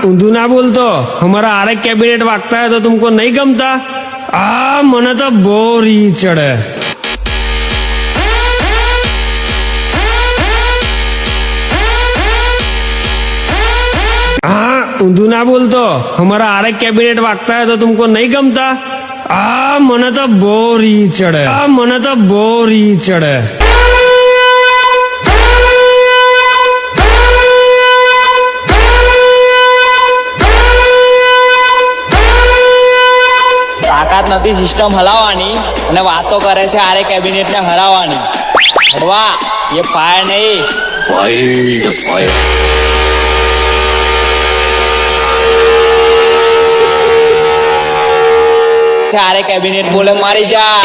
ऊंधू ना बोलतो हमारा आरे कैबिनेट वागता है तो तुमको नहीं गमता मने तो बोरी चढ़े ऊंधू ना बोलतो हमारा आरे कैबिनेट वागता है तो तुमको नहीं गमता मने तो बोरी चढ़े मने तो बोरी चढ़े તાકાત નથી સિસ્ટમ હલાવવાની અને વાતો કરે છે આરે કેબિનેટ ને હરાવવાની હડવા એ ફાયર નહીં ફાયર આરે કેબિનેટ બોલે મારી જા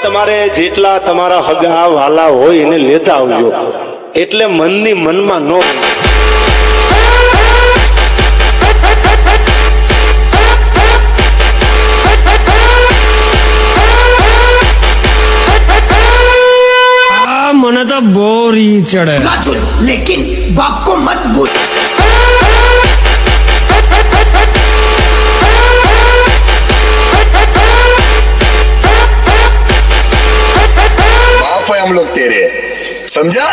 તમારે જેટલા તમારા હગા વાલા હોય એને લેતા આવજો એટલે મનની મનમાં ન मने तो बोरी चढ़े लेकिन बाप को मत बोल बाप है हम लोग तेरे समझा।